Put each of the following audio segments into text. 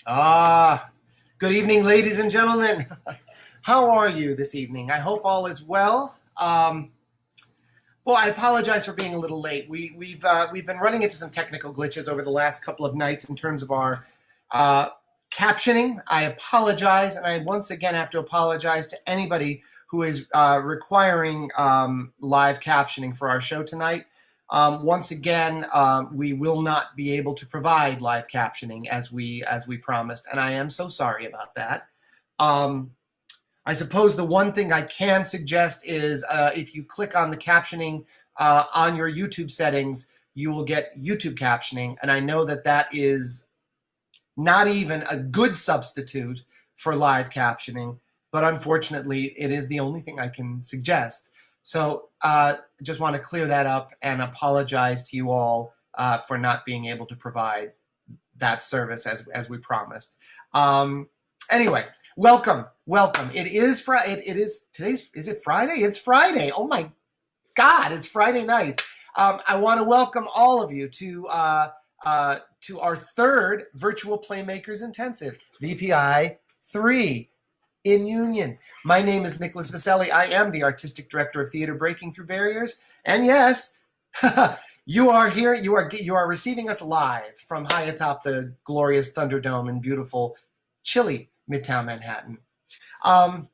Ah, good evening, ladies and gentlemen. How are you this evening? I hope all is well. Well, I apologize for being a little late. We've been running into some technical glitches over the last couple of nights in terms of our uh, captioning. I apologize, and I once again have to apologize to anybody who is requiring live captioning for our show tonight. Once again, we will not be able to provide live captioning as we promised, and I am so sorry about that. Um, I suppose the one thing I can suggest is if you click on the captioning on your YouTube settings, you will get YouTube captioning. And I know that that is not even a good substitute for live captioning, but unfortunately, it is the only thing I can suggest. So just want to clear that up and apologize to you all for not being able to provide that service as we promised. Anyway, welcome. It is Friday. It is today's. Is it Friday? It's Friday. Oh my God! It's Friday night. I want to welcome all of you to our third virtual Playmakers Intensive, VPI 3 in Union. My name is Nicholas Vaselli. I am the artistic director of Theater Breaking Through Barriers, and yes. You are here. You are receiving us live from high atop the glorious Thunderdome in beautiful, chilly Midtown Manhattan. And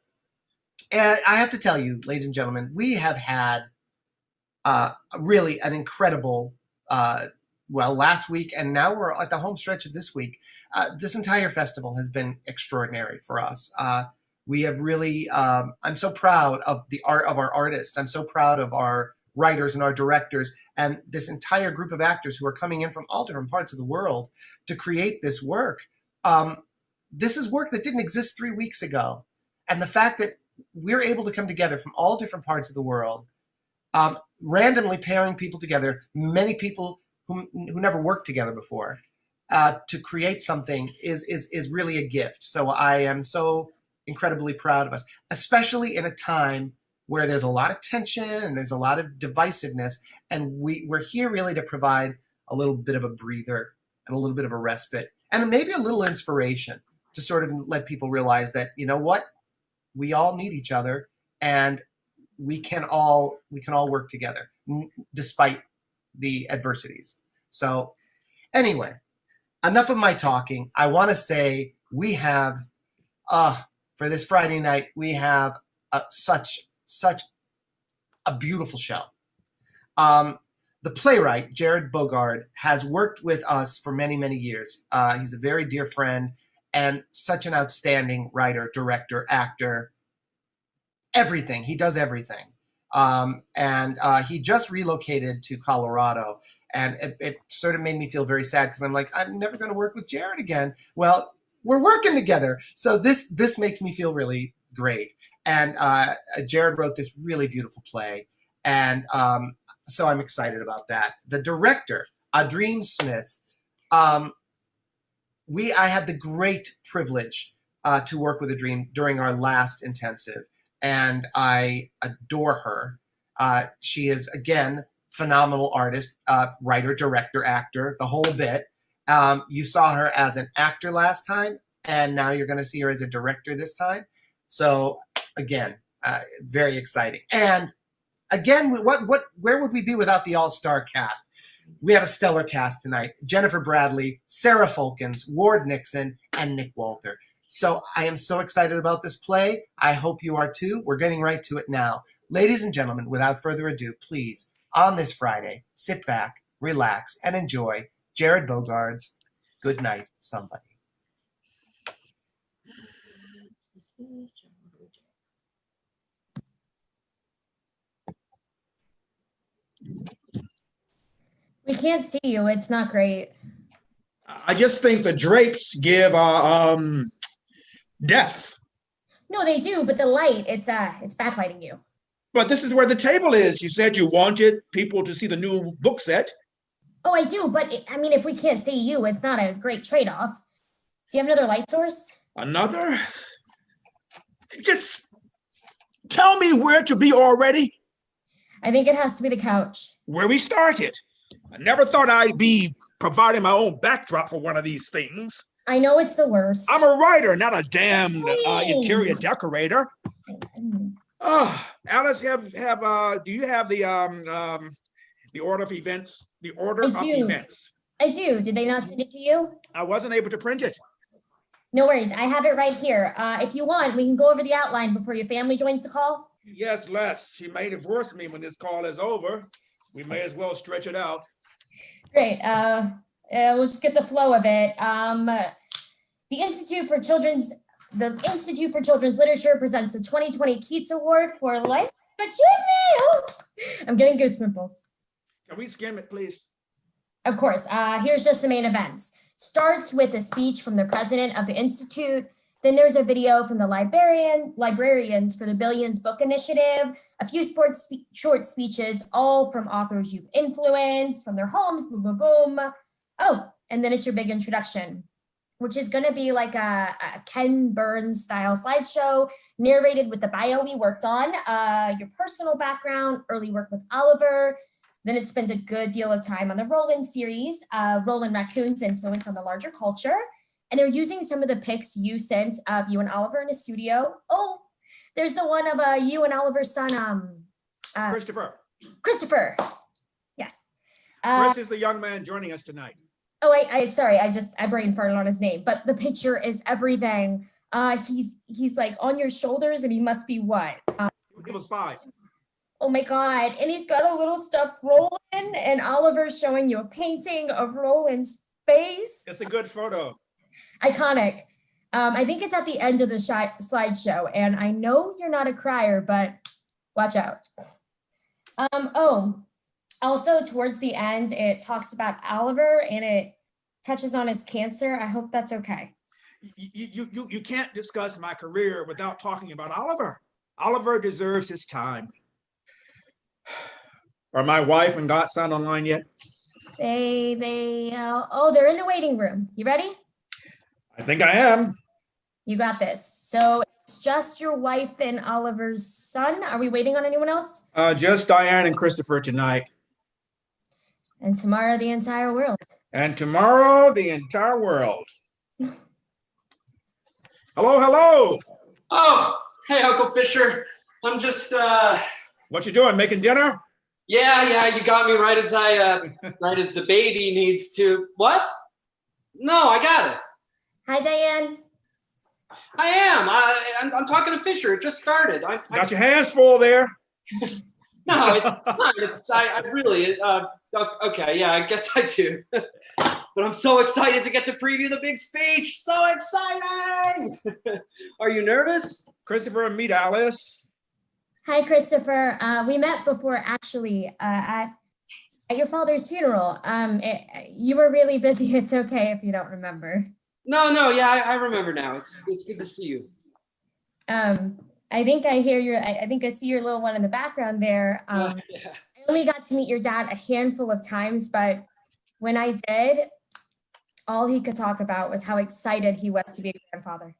I have to tell you, ladies and gentlemen, we have had really an incredible, last week, and now we're at the home stretch of this week. This entire festival has been extraordinary for us. We have really, I'm so proud of the art of our artists. I'm so proud of our writers and our directors and this entire group of actors who are coming in from all different parts of the world to create this work. This is work that didn't exist 3 weeks ago. And the fact that we're able to come together from all different parts of the world, randomly pairing people together, many people who never worked together before, to create something is really a gift. So I am so incredibly proud of us, especially in a time where there's a lot of tension and there's a lot of divisiveness. And we're here really to provide a little bit of a breather and a little bit of a respite and maybe a little inspiration to sort of let people realize that, you know what, we all need each other and we can all work together despite the adversities. So anyway, enough of my talking. I want to say we have, for this Friday night, we have such a beautiful show. The playwright, Jared Bogard, has worked with us for many, many years. He's a very dear friend and such an outstanding writer, director, actor, everything. He does everything. And he just relocated to Colorado. And it sort of made me feel very sad because I'm like, I'm never going to work with Jared again. Well, we're working together. So this makes me feel really great. And Jared wrote this really beautiful play. And so I'm excited about that. The director, Adreem Smith, I had the great privilege to work with Adreem during our last intensive. And I adore her. She is, again, phenomenal artist, writer, director, actor, the whole bit. You saw her as an actor last time, and now you're going to see her as a director this time. So, again, very exciting. And again, where would we be without the all-star cast? We have a stellar cast tonight. Jennifer Bradley, Sarah Fulkins, Ward Nixon, and Nick Walter. So I am so excited about this play. I hope you are too. We're getting right to it now. Ladies and gentlemen, without further ado, please, on this Friday, sit back, relax, and enjoy Jared Bogard's Good Night, Somebody. We can't see you. It's not great. I just think the drapes give depth. No, they do, but the light, it's backlighting you. But this is where the table is. You said you wanted people to see the new book set. Oh, I do, but if we can't see you, it's not a great trade-off. Do you have another light source? Another? Just tell me where to be already. I think it has to be the couch. Where we started. I never thought I'd be providing my own backdrop for one of these things. I know it's the worst. I'm a writer, not a damn Fine. interior decorator. Oh, Alice, do you have the order of events? The order I of do. events. I do. Did they not send it to you? I wasn't able to print it. No worries. I have it right here. If you want, we can go over the outline before your family joins the call. Yes, Les. She may divorce me when this call is over. We may as well stretch it out. Great. We'll just get the flow of it. The Institute for Children's Literature presents the 2020 Keats Award for Life Achievement. Oh, I'm getting goosebumps. Can we skim it, please? Of course. Here's just the main events. Starts with a speech from the president of the Institute. Then there's a video from the librarians for the Billions Book Initiative, a few short speeches, all from authors you've influenced, from their homes, boom, boom, boom. Oh, and then it's your big introduction, which is going to be like a Ken Burns style slideshow, narrated with the bio we worked on, your personal background, early work with Oliver. Then it spends a good deal of time on the Roland series, Roland Raccoon's influence on the larger culture. And they're using some of the pics you sent of you and Oliver in a studio. Oh, there's the one of you and Oliver's son, Christopher. Christopher. Yes. Chris is the young man joining us tonight. Oh, I'm sorry. I brain farted on his name, but the picture is everything. He's like on your shoulders, and he must be what? He was 5. Oh my God. And he's got a little stuffed Roland, and Oliver's showing you a painting of Roland's face. It's a good photo. Iconic. I think it's at the end of the slideshow, and I know you're not a crier, but watch out. Also towards the end, it talks about Oliver and it touches on his cancer. I hope that's okay. You can't discuss my career without talking about Oliver. Oliver deserves his time. Are my wife and godson online yet? They're in the waiting room. You ready? I think I am. You got this. So it's just your wife and Oliver's son. Are we waiting on anyone else? Just Diane and Christopher tonight. And tomorrow, the entire world. And tomorrow, the entire world. Hello, hello. Oh, hey, Uncle Fisher. I'm just, What you doing? Making dinner? yeah, you got me right as right as the baby needs to. What? No, I got it. Hi, Diane. I am. I'm talking to Fisher. It just started. Got your hands full there. No, it's not. I really. Okay, yeah, I guess I do. But I'm so excited to get to preview the big speech. So exciting! Are you nervous? Christopher, meet Alice. Hi, Christopher. We met before, actually, at your father's funeral. You were really busy. It's okay if you don't remember. No, yeah, I remember now. It's good to see you. I think I see your little one in the background there. Yeah. I only got to meet your dad a handful of times, but when I did, all he could talk about was how excited he was to be a grandfather.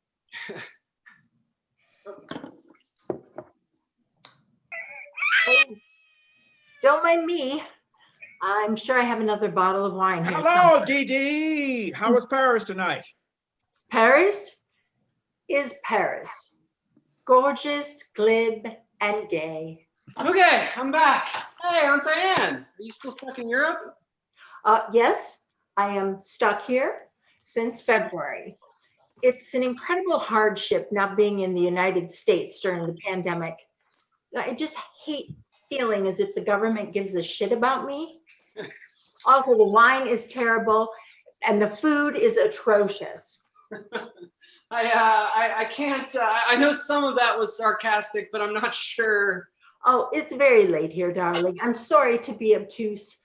Don't mind me. I'm sure I have another bottle of wine here. Hello, somewhere. Dee Dee. How was Paris tonight? Paris is Paris. Gorgeous, glib, and gay. Okay, I'm back. Hey, Aunt Diane, are you still stuck in Europe? Yes, I am stuck here since February. It's an incredible hardship not being in the United States during the pandemic. I just hate feeling as if the government gives a shit about me. Also, the wine is terrible and the food is atrocious. I can't, I know some of that was sarcastic, but I'm not sure. Oh, it's very late here, darling. I'm sorry to be obtuse.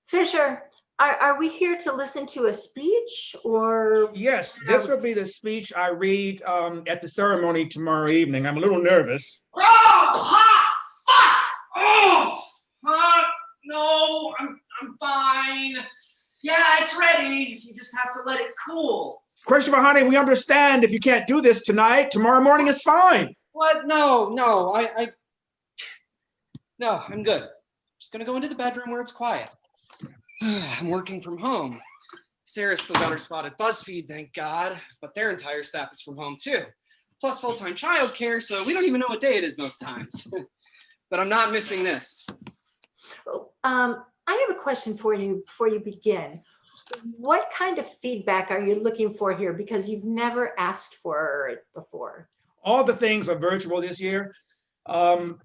Fisher, are we here to listen to a speech or? Yes, this will be the speech I read at the ceremony tomorrow evening. I'm a little nervous. Oh, hot, fuck, oh, hot, no, I'm fine. Yeah, it's ready. You just have to let it cool. Christopher, honey, we understand if you can't do this tonight. Tomorrow morning is fine. What? No, no, I'm good. Just gonna go into the bedroom where it's quiet. I'm working from home. Sarah still got her spot at BuzzFeed, thank God, but their entire staff is from home too. Plus full-time childcare, so we don't even know what day it is most times. But I'm not missing this. I have a question for you before you begin. What kind of feedback are you looking for here? Because you've never asked for it before. All the things are virtual this year.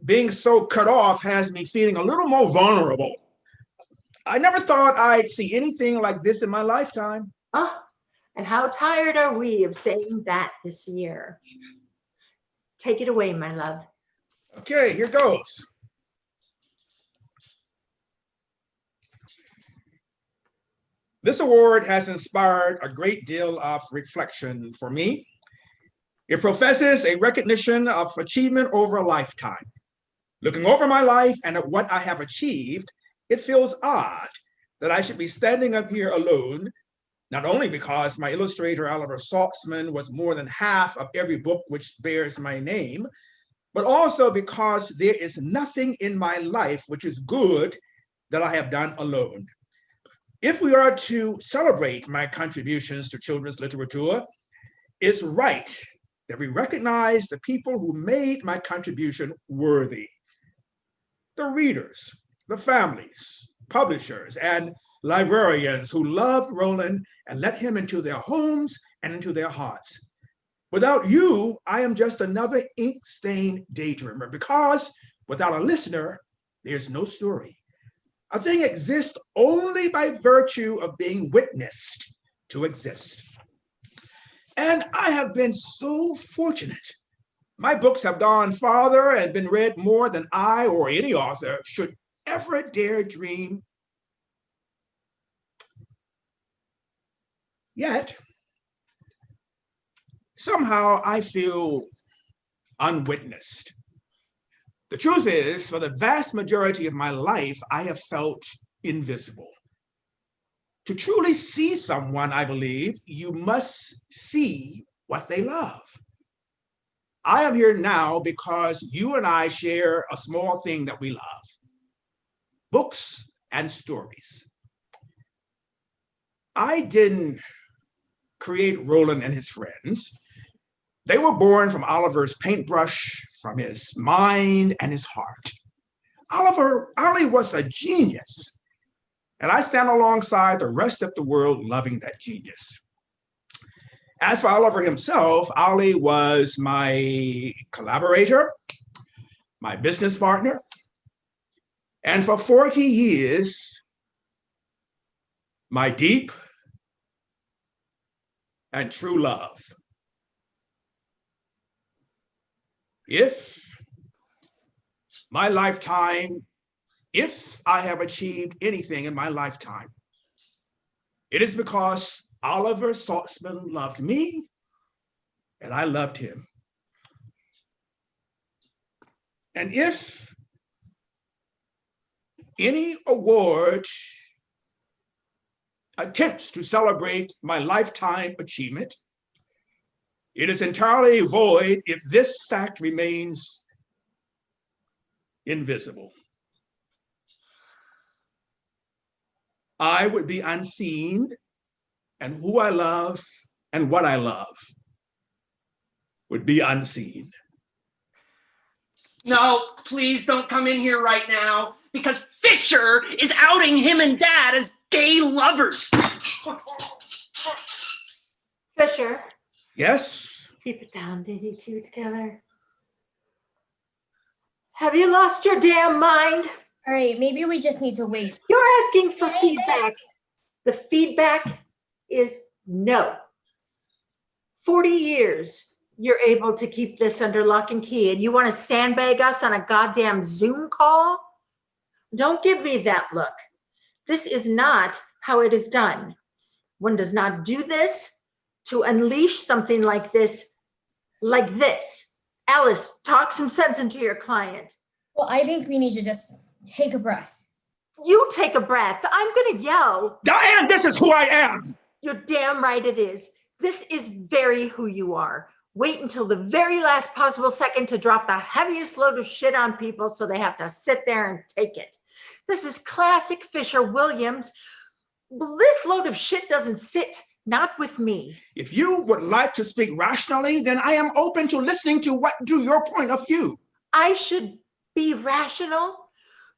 Being so cut off has me feeling a little more vulnerable. I never thought I'd see anything like this in my lifetime. Oh, and how tired are we of saying that this year? Take it away, my love. Okay, here goes. This award has inspired a great deal of reflection for me. It professes a recognition of achievement over a lifetime. Looking over my life and at what I have achieved, it feels odd that I should be standing up here alone, not only because my illustrator Oliver Saltzman was more than half of every book which bears my name, but also because there is nothing in my life which is good that I have done alone. If we are to celebrate my contributions to children's literature, it's right that we recognize the people who made my contribution worthy. The readers, the families, publishers, and librarians who loved Roland and let him into their homes and into their hearts. Without you, I am just another ink-stained daydreamer, because without a listener, there's no story. A thing exists only by virtue of being witnessed to exist. And I have been so fortunate. My books have gone farther and been read more than I or any author should ever dare dream. Yet, somehow I feel unwitnessed. The truth is, for the vast majority of my life, I have felt invisible. To truly see someone, I believe, you must see what they love. I am here now because you and I share a small thing that we love: books and stories. I didn't create Roland and his friends. They were born from Oliver's paintbrush, from his mind and his heart. Ollie was a genius, and I stand alongside the rest of the world loving that genius. As for Oliver himself, Ollie was my collaborator, my business partner, and for 40 years, my deep and true love. If I have achieved anything in my lifetime, it is because Oliver Saltzman loved me and I loved him. And if any award attempts to celebrate my lifetime achievement, it is entirely void if this fact remains invisible. I would be unseen, and who I love and what I love would be unseen. No, please don't come in here right now, because Fisher is outing him and Dad as gay lovers. Fisher. Yes? Keep it down, baby. Keep it together. Have you lost your damn mind? All right, maybe we just need to wait. You're asking for feedback. The feedback is no. 40 years, you're able to keep this under lock and key, and you want to sandbag us on a goddamn Zoom call? Don't give me that look. This is not how it is done. One does not do this to unleash something like this. Alice, talk some sense into your client. Well, I think we need to just take a breath. You take a breath. I'm gonna yell. Diane, this is who I am. You're damn right it is. This is very who you are. Wait until the very last possible second to drop the heaviest load of shit on people so they have to sit there and take it. This is classic Fisher Williams. This load of shit doesn't sit, not with me. If you would like to speak rationally, then I am open to listening to your point of view. I should be rational?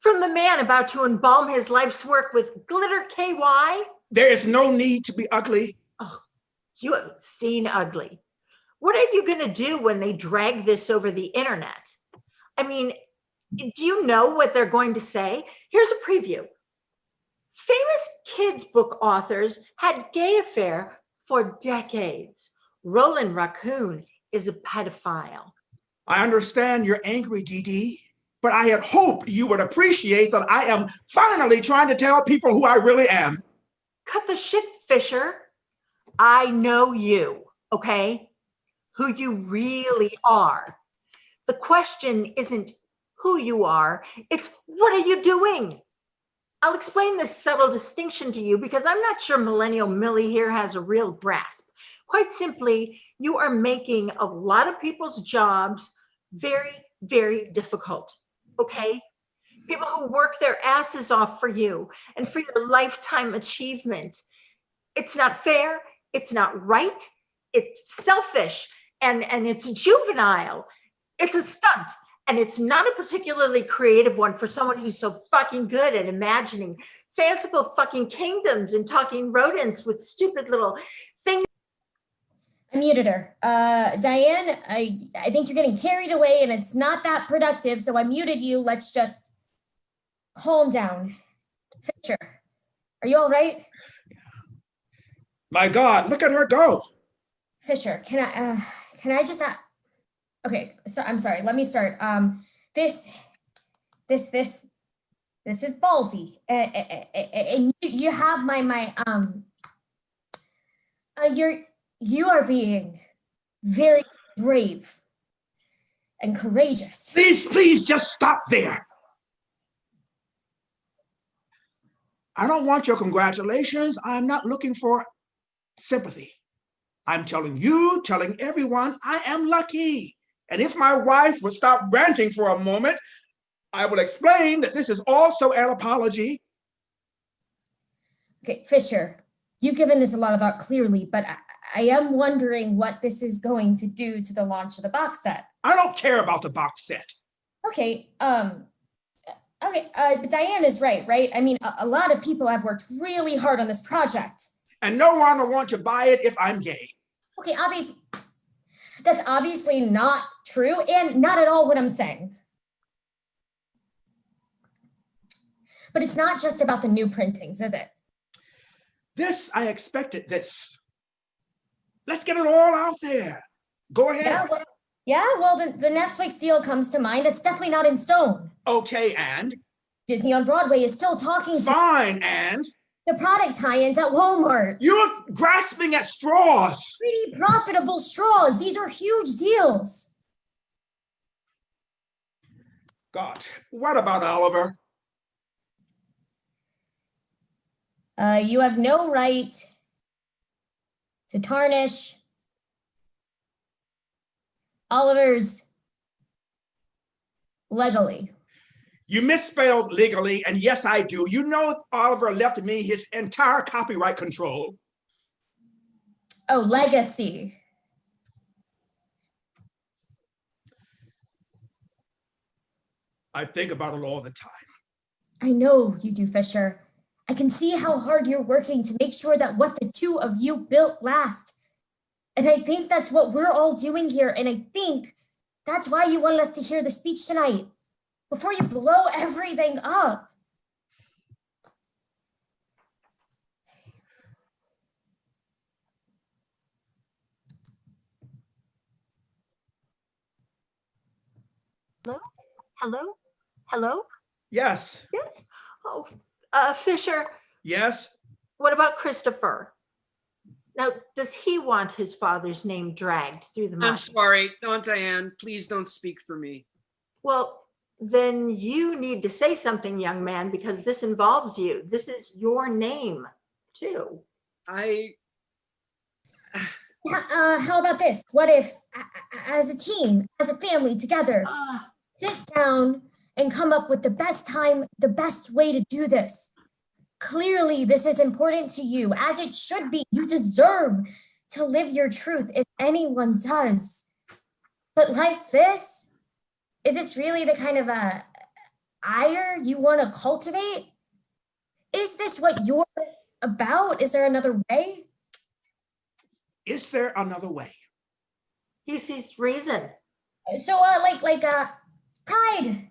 From the man about to embalm his life's work with glitter KY? There is no need to be ugly. Oh, you haven't seen ugly. What are you going to do when they drag this over the internet? I mean, do you know what they're going to say? Here's a preview. Famous kids' book authors had gay affair for decades. Roland Raccoon is a pedophile. I understand you're angry, Dee Dee, but I had hoped you would appreciate that I am finally trying to tell people who I really am. Cut the shit, Fisher. I know you, okay? Who you really are. The question isn't who you are, it's what are you doing? I'll explain this subtle distinction to you because I'm not sure Millennial Millie here has a real grasp. Quite simply, you are making a lot of people's jobs very, very difficult, okay? People who work their asses off for you and for your lifetime achievement. It's not fair, it's not right, it's selfish, and it's juvenile. It's a stunt. And it's not a particularly creative one for someone who's so fucking good at imagining fanciful fucking kingdoms and talking rodents with stupid little things. I muted her. Diane, I think you're getting carried away and it's not that productive, so I muted you. Let's just calm down. Fisher, are you all right? My God, look at her go. Fisher, can I just okay, so I'm sorry. Let me start. This is ballsy, and you have you are being very brave and courageous. Please just stop there. I don't want your congratulations. I'm not looking for sympathy. I'm telling you, telling everyone, I am lucky. And if my wife would stop ranting for a moment, I will explain that this is also an apology. Okay, Fisher, you've given this a lot of thought clearly, but I am wondering what this is going to do to the launch of the box set. I don't care about the box set. Okay, but Diane is right? I mean, a lot of people have worked really hard on this project. And no one will want to buy it if I'm gay. Okay, that's obviously not true and not at all what I'm saying. But it's not just about the new printings, is it? I expected this. Let's get it all out there. Go ahead. Well, the Netflix deal comes to mind. It's definitely not in stone. Okay, and? Disney on Broadway is still talking. Fine, and? The product tie-ins at Walmart. You're grasping at straws. Pretty profitable straws. These are huge deals. God, what about Oliver? You have no right to tarnish Oliver's legally. You misspelled legally, and yes, I do. You know Oliver left me his entire copyright control. Oh, legacy. I think about it all the time. I know you do, Fisher. I can see how hard you're working to make sure that what the two of you built lasts. And I think that's what we're all doing here. And I think that's why you wanted us to hear the speech tonight. Before you blow everything up. Hello? Yes. Yes. Oh, Fisher, Yes. what about Christopher? Now, does he want his father's name dragged through the mud? I'm sorry, Aunt Diane. Please don't speak for me. Well, then you need to say something, young man, because this involves you. This is your name, too. How about this? What if, as a team, as a family together, sit down and come up with the best way to do this? Clearly, this is important to you, as it should be. You deserve to live your truth if anyone does. But like this, is this really the kind of a ire you want to cultivate? Is this what you're about? Is there another way? Is there another way? He sees reason. So, Pride,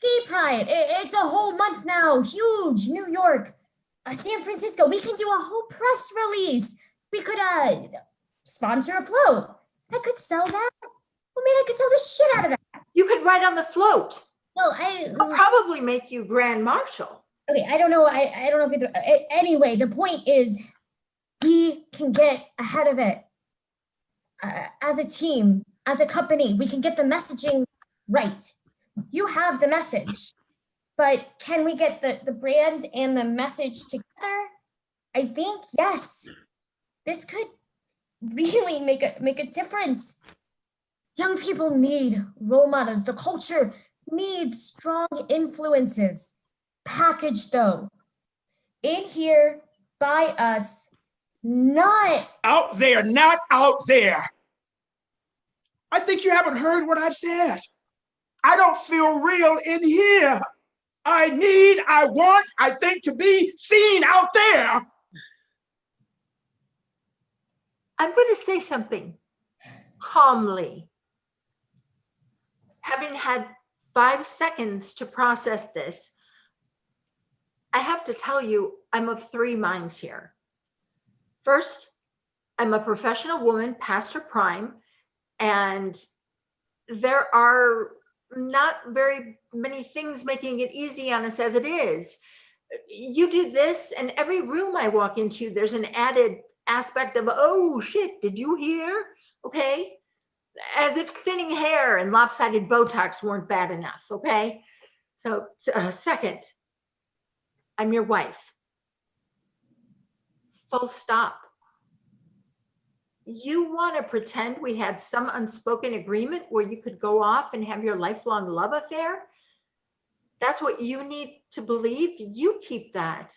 Gay Pride. It's a whole month now. Huge. New York, San Francisco. We can do a whole press release. We could sponsor a float. I could sell that. I mean, I could sell the shit out of that. You could ride on the float. Well, They'll probably make you Grand Marshal. okay. I don't know. I don't know if anyway, the point is, we can get ahead of it as a team, as a company. We can get the messaging right. You have the message, but can we get the brand and the message together? I think yes. This could really make a difference. Young people need role models. The culture needs strong influences. Packaged though, in here by us, not Out there, not out there. I think you haven't heard what I've said. I don't feel real in here. I want, I think to be seen out there. I'm going to say something calmly. Having had 5 seconds to process this, I have to tell you, I'm of 3 minds here. First, I'm a professional woman past her prime, and there are not very many things making it easy on us as it is. You do this, and every room I walk into, there's an added aspect of, oh shit, did you hear? Okay. As if thinning hair and lopsided Botox weren't bad enough. Okay. So, second, I'm your wife. Full stop. You want to pretend we had some unspoken agreement where you could go off and have your lifelong love affair? That's what you need to believe. You keep that.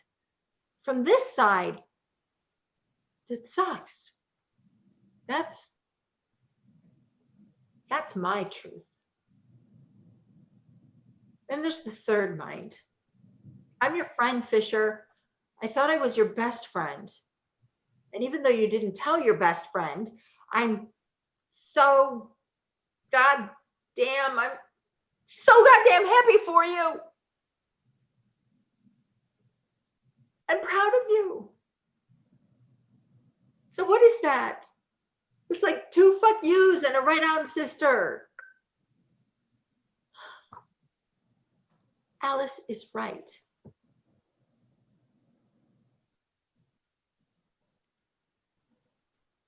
From this side, it sucks. That's my truth. Then there's the third mind. I'm your friend, Fisher. I thought I was your best friend. And even though you didn't tell your best friend, I'm so goddamn happy for you. I'm proud of you. So what is that? It's like 2 fuck yous and a right on sister. Alice is right.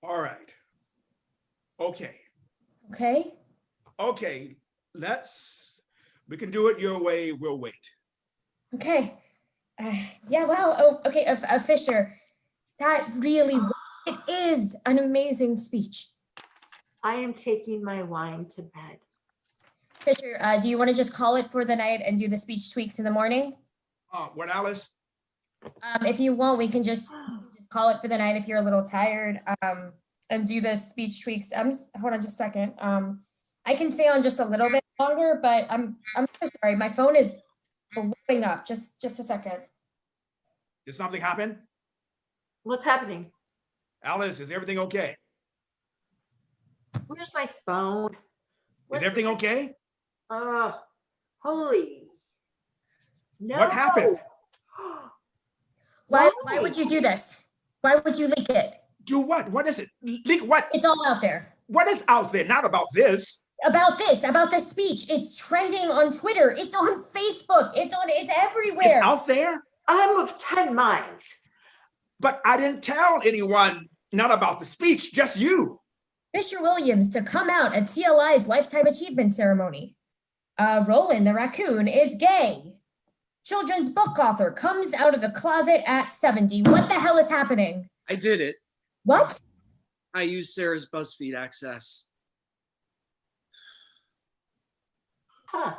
All right. Okay. okay. Okay. We can do it your way. We'll wait. Okay. Yeah. Wow. Oh, okay. Fisher, that really it is an amazing speech. I am taking my wine to bed. Fisher, do you want to just call it for the night and do the speech tweaks in the morning? What, Alice? If you want, we can just call it for the night if you're a little tired, and do the speech tweaks. Hold on just a second. I can stay on just a little bit longer, but I'm so sorry. My phone is blowing up. Just a second. Did something happen? What's happening? Alice, is everything okay? Where's my phone? Is everything okay? Holy. No. What happened? Why would you do this? Why would you leak it? Do what? What is it? Leak what? It's all out there. What is out there? Not about this. About this speech. It's trending on Twitter. It's on Facebook. It's everywhere. It's out there? I'm of 10 minds. But I didn't tell anyone, not about the speech, just you. Fisher Williams to come out at CLI's Lifetime Achievement Ceremony. Roland the raccoon is gay. Children's book author comes out of the closet at 70. What the hell is happening? I did it. What? I used Sarah's BuzzFeed access. Huh.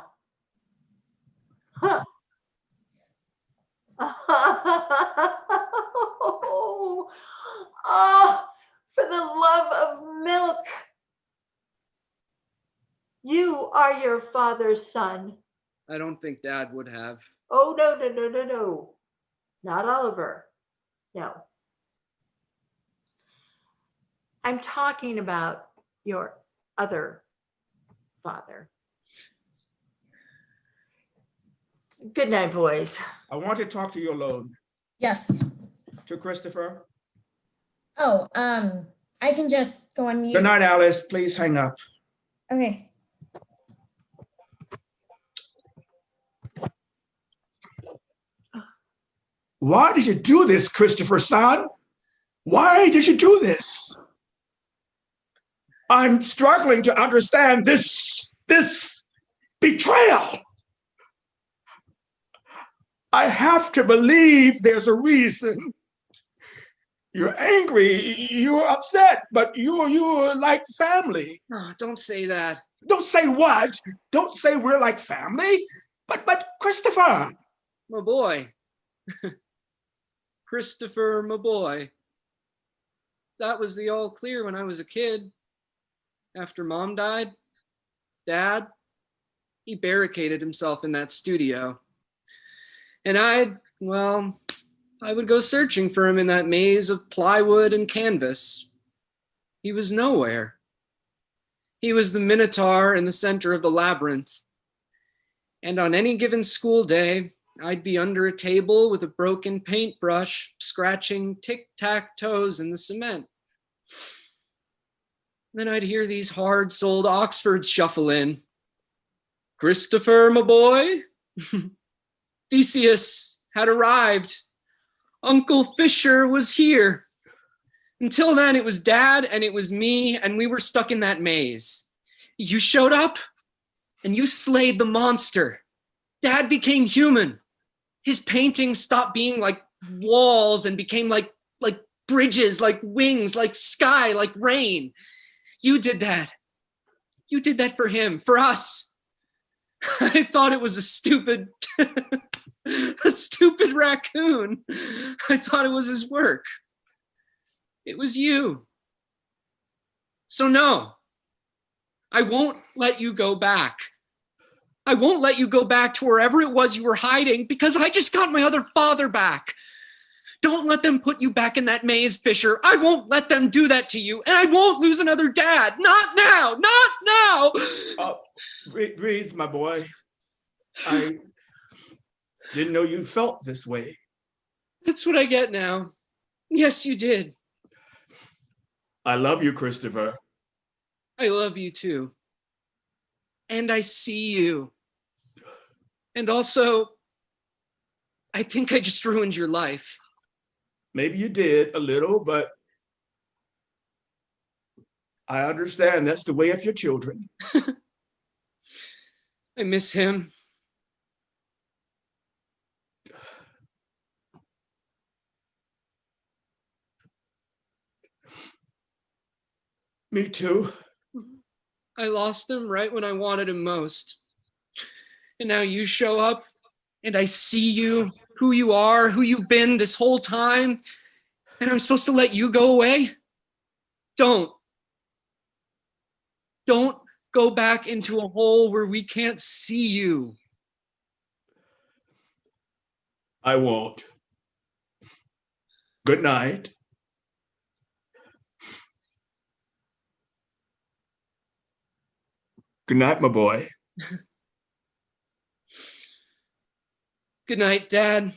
Oh, for the love of milk. You are your father's son. I don't think Dad would have. Oh, no, no, no, no, no. Not Oliver. No. I'm talking about your other father. Good night, boys. I want to talk to you alone. Yes. To Christopher. Oh, I can just go on mute. Good night, Alice. Please hang up. Okay. Why did you do this, Christopher, son? Why did you do this? I'm struggling to understand this betrayal. I have to believe there's a reason. You're angry, you're upset, but you're like family. No, don't say that. Don't say what? Don't say we're like family. But Christopher. My boy. Christopher, my boy. That was the all clear when I was a kid. After Mom died, Dad, he barricaded himself in that studio. And I would go searching for him in that maze of plywood and canvas. He was nowhere. He was the Minotaur in the center of the labyrinth. And on any given school day, I'd be under a table with a broken paintbrush, scratching tic-tac-toes in the cement. Then I'd hear these hard-soled Oxfords shuffle in. Christopher, my boy. Theseus had arrived. Uncle Fisher was here. Until then, it was Dad and it was me, and we were stuck in that maze. You showed up, and you slayed the monster. Dad became human. His paintings stopped being like walls and became like bridges, like wings, like sky, like rain. You did that. You did that for him, for us. I thought it was a stupid raccoon. I thought it was his work. It was you. So no, I won't let you go back. I won't let you go back to wherever it was you were hiding because I just got my other father back. Don't let them put you back in that maze, Fisher. I won't let them do that to you, and I won't lose another dad. Not now, not now. Breathe, my boy. I didn't know you felt this way. That's what I get now. Yes, you did. I love you, Christopher. I love you too. And I see you. And also, I think I just ruined your life. Maybe you did a little, but I understand that's the way of your children. I miss him. Me too. I lost him right when I wanted him most. And now you show up and I see you, who you are, who you've been this whole time, and I'm supposed to let you go away? Don't. Don't go back into a hole where we can't see you. I won't. Good night. Good night, my boy. Good night, Dad.